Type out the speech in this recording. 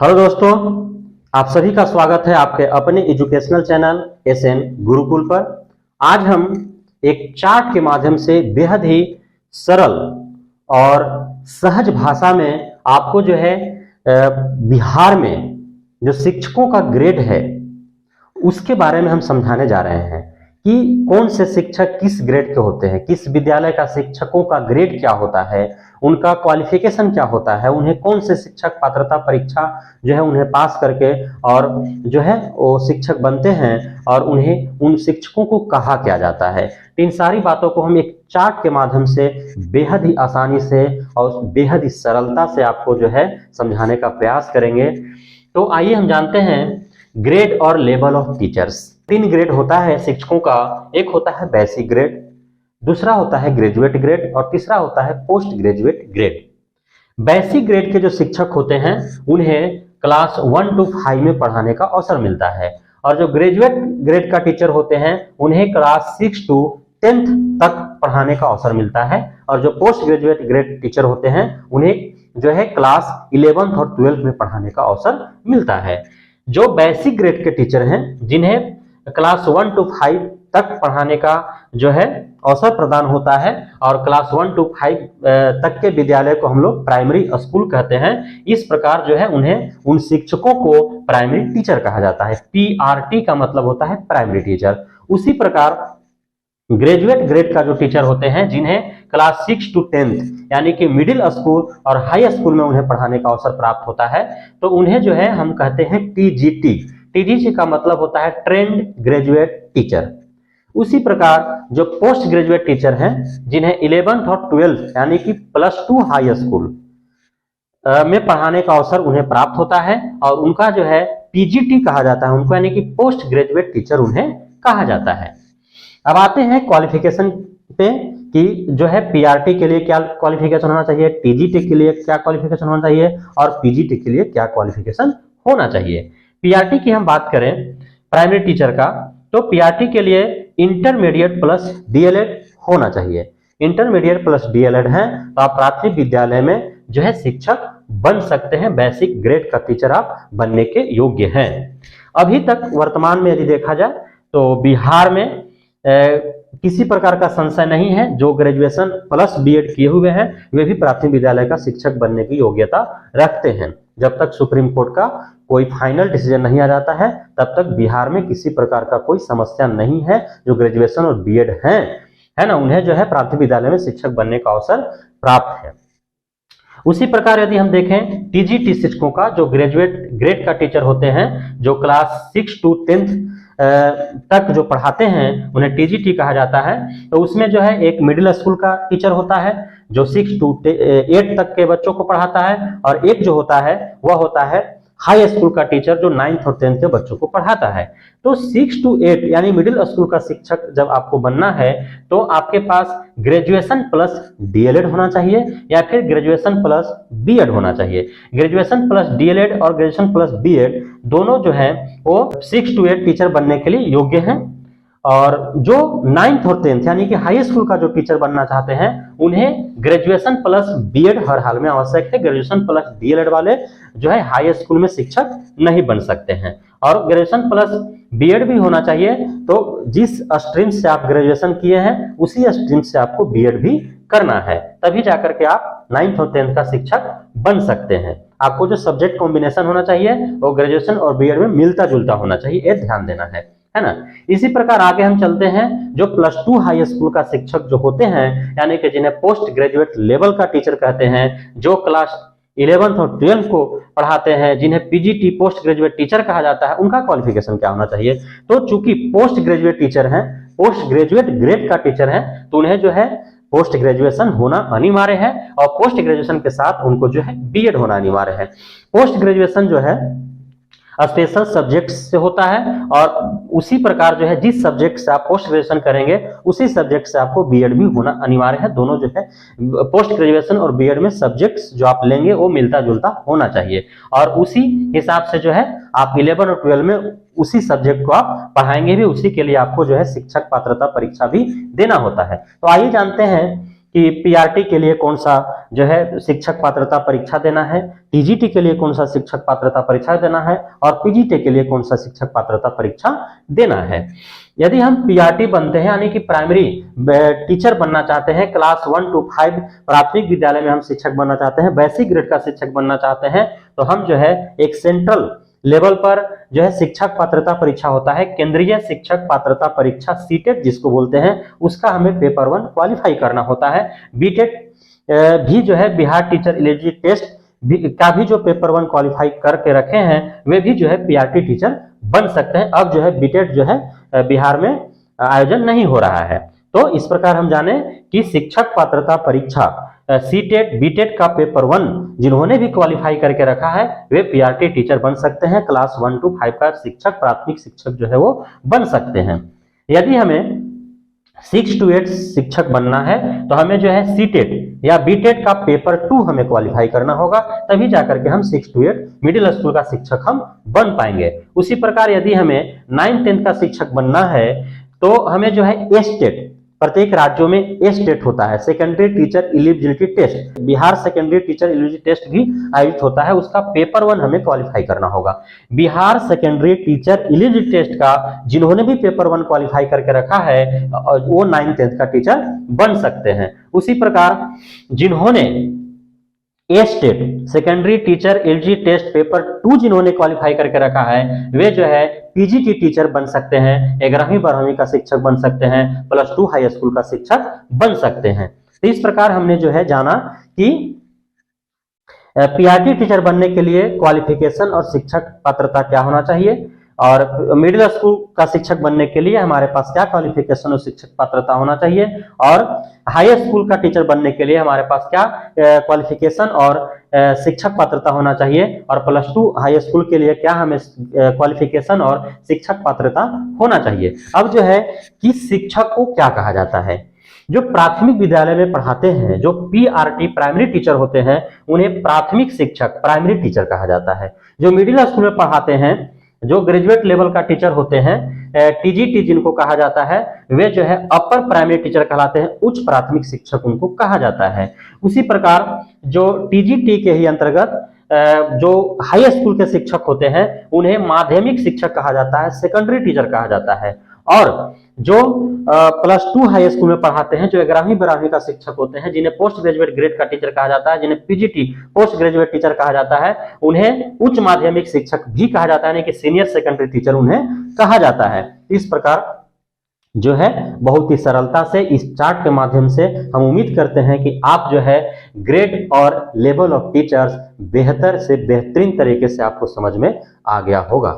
Hello दोस्तों, आप सभी का स्वागत है आपके अपने एजुकेशनल चैनल एसएन गुरुकुल पर। आज हम एक चार्ट के माध्यम से बेहद ही सरल और सहज भाषा में आपको जो है बिहार में जो शिक्षकों का ग्रेड है उसके बारे में हम समझाने जा रहे हैं कि कौन से शिक्षक किस ग्रेड के होते हैं, किस विद्यालय का शिक्षकों का ग्रेड क्या होता है, उनका क्वालिफिकेशन क्या होता है, उन्हें कौन से शिक्षक पात्रता परीक्षा जो है उन्हें पास करके और जो है वो शिक्षक बनते हैं और उन्हें उन शिक्षकों को कहा क्या जाता है। इन सारी बातों को हम एक चार्ट के माध्यम से बेहद ही आसानी से और बेहद ही सरलता से आपको जो है समझाने का प्रयास करेंगे। तो आइए हम जानते हैं ग्रेड और लेवल ऑफ टीचर्स। 3 ग्रेड होता है शिक्षकों का। एक होता है बेसिक ग्रेड, दूसरा होता है ग्रेजुएट ग्रेड और तीसरा होता है post graduate grade. Basic grade के जो शिक्षक होते हैं उन्हें क्लास 1 to 5 में पढ़ाने का अवसर मिलता है और जो ग्रेजुएट ग्रेड का टीचर होते हैं उन्हें क्लास 6 to 10th तक पढ़ाने का अवसर मिलता है और जो पोस्ट ग्रेजुएट ग्रेड टीचर होते हैं उन्हें जो है क्लास 11th और 12th में पढ़ाने का अवसर मिलता है। जो बेसिक ग्रेड के टीचर हैं जिन्हें क्लास 1 to 5 तक पढ़ाने का जो है अवसर प्रदान होता है और क्लास 1 to 5 तक के विद्यालय को हम लोग प्राइमरी स्कूल कहते हैं। इस प्रकार जो है उन्हें उन शिक्षकों को प्राइमरी टीचर कहा जाता है। पीआरटी का मतलब होता है प्राइमरी टीचर। उसी प्रकार ग्रेजुएट ग्रेड का जो टीचर होते हैं जिन्हें क्लास 6 to 10th यानी कि मिडिल स्कूल और हाई स्कूल में उन्हें पढ़ाने का अवसर प्राप्त होता है तो उन्हें जो है हम कहते हैं टीजीटी। टीजीटी का मतलब होता है ट्रेंड ग्रेजुएट टीचर। उसी प्रकार जो पोस्ट ग्रेजुएट टीचर हैं जिन्हें 11th और 12th यानी कि +2 हाई स्कूल में पढ़ाने का अवसर उन्हें प्राप्त होता है और उनका जो है पीजीटी कहा जाता है उनको, यानी कि पोस्ट ग्रेजुएट टीचर उन्हें कहा जाता है। अब आते हैं क्वालिफिकेशन पे कि जो है पीआरटी के लिए क्या क्वालिफिकेशन होना चाहिए, टीजीटी के लिए क्या क्वालिफिकेशन होना चाहिए और पीजीटी के लिए क्या क्वालिफिकेशन होना चाहिए। पीआरटी की हम बात करें प्राइमरी टीचर का तो पीआरटी के लिए इंटरमीडिएट प्लस डीएलएड होना चाहिए। इंटरमीडिएट प्लस डीएलएड है तो आप प्राथमिक विद्यालय में जो है शिक्षक बन सकते हैं। बेसिक ग्रेड का टीचर आप बनने के योग्य हैं। अभी तक वर्तमान में यदि देखा जाए तो बिहार में किसी प्रकार का संशय नहीं है, जो ग्रेजुएशन प्लस बीएड किए हुए हैं वे भी प्राथमिक विद्यालय का शिक्षक बनने की योग्यता रखते हैं। जब तक सुप्रीम कोर्ट का कोई फाइनल डिसीजन नहीं आ जाता है तब तक बिहार में किसी प्रकार का कोई समस्या नहीं है। जो ग्रेजुएशन और बीएड है ना, उन्हें जो है प्राथमिक विद्यालय में शिक्षक बनने का अवसर प्राप्त है। उसी प्रकार यदि हम देखें टीजीटी शिक्षकों का, जो ग्रेजुएट ग्रेड का टीचर होते हैं जो क्लास 6 to 10th तक जो पढ़ाते हैं उन्हें टीजीटी कहा जाता है। तो उसमें जो है एक मिडिल स्कूल का टीचर होता है जो 6 to 8 तक के बच्चों को पढ़ाता है और एक जो होता है वह होता है हाई स्कूल का टीचर जो 9th और 10th के बच्चों को पढ़ाता है। तो 6 to 8 यानी मिडिल स्कूल का शिक्षक जब आपको बनना है तो आपके पास ग्रेजुएशन प्लस डीएलएड होना चाहिए या फिर ग्रेजुएशन प्लस बीएड होना चाहिए। ग्रेजुएशन प्लस डीएलएड और ग्रेजुएशन प्लस बीएड दोनों जो है वो 6 to 8 टीचर बनने के लिए योग्य हैं। और जो 9th और 10th यानी कि हाई स्कूल का जो टीचर बनना चाहते हैं उन्हें ग्रेजुएशन प्लस बीएड हर हाल में आवश्यक है। ग्रेजुएशन प्लस डीएलएड वाले जो है हाई स्कूल में शिक्षक नहीं बन सकते हैं और ग्रेजुएशन प्लस बीएड भी होना चाहिए। तो जिस स्ट्रीम से आप ग्रेजुएशन किए हैं उसी स्ट्रीम से आपको बीएड भी करना है, तभी जाकर के आप 9th और 10th का शिक्षक बन सकते हैं। आपको जो सब्जेक्ट कॉम्बिनेशन होना चाहिए वो ग्रेजुएशन और बीएड में मिलता जुलता होना चाहिए, ये ध्यान देना है ना। इसी प्रकार आगे हम चलते हैं जो +2 हाई स्कूल का शिक्षक जो होते हैं यानी कि जिन्हें पोस्ट ग्रेजुएट लेवल का टीचर कहते हैं, जो क्लास 11th और 12th को पढ़ाते हैं, जिन्हें पीजीटी पोस्ट ग्रेजुएट टीचर कहा जाता है, उनका क्वालिफिकेशन क्या होना चाहिए। तो चूंकि पोस्ट ग्रेजुएट टीचर हैं, पोस्ट ग्रेजुएट ग्रेड का टीचर हैं, तो उन्हें जो है पोस्ट ग्रेजुएशन होना अनिवार्य है और पोस्ट ग्रेजुएशन के साथ उनको जो है बीएड होना अनिवार्य है। पोस्ट ग्रेजुएशन जो है स्पेशल सब्जेक्ट से होता है और उसी प्रकार जो है जिस सब्जेक्ट से आप पोस्ट ग्रेजुएशन करेंगे उसी सब्जेक्ट से आपको बीएड भी होना अनिवार्य है। दोनों जो है पोस्ट ग्रेजुएशन और बीएड में सब्जेक्ट्स जो आप लेंगे वो मिलता जुलता होना चाहिए और उसी हिसाब से जो है आप 11 और 12 में उसी सब्जेक्ट को आप पढ़ाएंगे भी, उसी के लिए आपको जो है शिक्षक पात्रता परीक्षा भी देना होता है। तो आइए जानते हैं कि पीआरटी के लिए कौन सा जो है शिक्षक पात्रता परीक्षा देना है, टीजीटी के लिए कौन सा शिक्षक पात्रता परीक्षा देना है और पीजीटी के लिए कौन सा शिक्षक पात्रता परीक्षा देना है। यदि हम पीआरटी बनते हैं यानी कि प्राइमरी टीचर बनना चाहते हैं, क्लास 1 to 5 प्राथमिक विद्यालय में हम शिक्षक बनना चाहते हैं, बेसिक ग्रेड का शिक्षक बनना चाहते हैं, तो हम जो है एक सेंट्रल लेवल पर जो है शिक्षक पात्रता परीक्षा होता है, केंद्रीय शिक्षक पात्रता परीक्षा सीटेट जिसको बोलते हैं, उसका हमें पेपर 1 क्वालिफाई करना होता है। बीटेट भी जो है बिहार टीचर एलिजिबिलिटी टेस्ट का भी जो पेपर 1 क्वालिफाई करके रखे हैं वे भी जो है पीआरटी टीचर बन सकते हैं। अब जो है बीटेट जो है बिहार में आयोजन नहीं हो रहा है। तो इस प्रकार हम जाने कि शिक्षक पात्रता परीक्षा सीटेट बीटेट का पेपर 1 जिन्होंने भी क्वालिफाई करके रखा है वे पीआरटी टीचर बन सकते हैं, क्लास 1 to 5 का शिक्षक प्राथमिक शिक्षक जो है वो बन सकते हैं। यदि हमें 6 to 8 शिक्षक बनना है तो हमें जो है सीटेट या बीटेट का पेपर 2 हमें क्वालिफाई करना होगा, तभी जाकर के हम 6 to 8 मिडिल स्कूल का शिक्षक हम बन पाएंगे। उसी प्रकार यदि हमें 9-10 का शिक्षक बनना है तो हमें जो है एस्टेट, प्रत्येक राज्यों में एस्टेट होता है, secondary teacher eligibility test, Bihar secondary teacher eligibility test भी आयोजित होता है, उसका पेपर 1 हमें क्वालिफाई करना होगा। Bihar secondary teacher eligibility test का जिन्होंने भी पेपर 1 क्वालिफाई करके रखा है वो 9-10 का टीचर बन सकते हैं। उसी प्रकार जिन्होंने state secondary teacher eligibility test paper 2 जिन्होंने क्वालिफाई करके रखा है वे जो है पीजीटी टीचर बन सकते हैं, 11वीं 12वीं का शिक्षक बन सकते हैं, +2 हाई स्कूल का शिक्षक बन सकते हैं। तो इस प्रकार हमने जो है जाना कि पीआरटी टीचर बनने के लिए क्वालिफिकेशन और शिक्षक पात्रता क्या होना चाहिए, और मिडिल स्कूल का शिक्षक बनने के लिए हमारे पास क्या क्वालिफिकेशन और शिक्षक पात्रता होना चाहिए, और हाई स्कूल का टीचर बनने के लिए हमारे पास क्या क्वालिफिकेशन और शिक्षक पात्रता होना चाहिए, और +2 हाई स्कूल के लिए क्या हमें क्वालिफिकेशन और शिक्षक पात्रता होना चाहिए। अब जो है कि शिक्षक को क्या कहा जाता है, जो प्राथमिक विद्यालय में पढ़ाते हैं, जो पीआरटी प्राइमरी टीचर होते हैं उन्हें प्राथमिक शिक्षक प्राइमरी टीचर कहा जाता है। जो मिडिल स्कूल में पढ़ाते हैं, जो ग्रेजुएट लेवल का टीचर होते हैं, टीजीटी जिनको कहा जाता है, वे जो है अपर प्राइमरी टीचर कहलाते हैं, उच्च प्राथमिक शिक्षक उनको कहा जाता है। उसी प्रकार जो टीजीटी के ही अंतर्गत जो हाई स्कूल के शिक्षक होते हैं उन्हें माध्यमिक शिक्षक कहा जाता है, सेकेंडरी टीचर कहा जाता है, और जो +2 हाई स्कूल में पढ़ाते हैं, जो 11वीं 12वीं का शिक्षक होते हैं, जिन्हें पोस्ट ग्रेजुएट ग्रेड का टीचर कहा जाता है, जिन्हें पीजीटी पोस्ट ग्रेजुएट टीचर कहा जाता है, उन्हें उच्च माध्यमिक शिक्षक भी कहा जाता है, यानी कि सीनियर सेकेंडरी टीचर उन्हें कहा जाता है। इस प्रकार जो है बहुत ही सरलता से इस चार्ट के माध्यम से हम उम्मीद करते हैं कि आप जो है ग्रेड और लेवल ऑफ टीचर्स बेहतर से बेहतरीन तरीके से आपको समझ में आ गया होगा।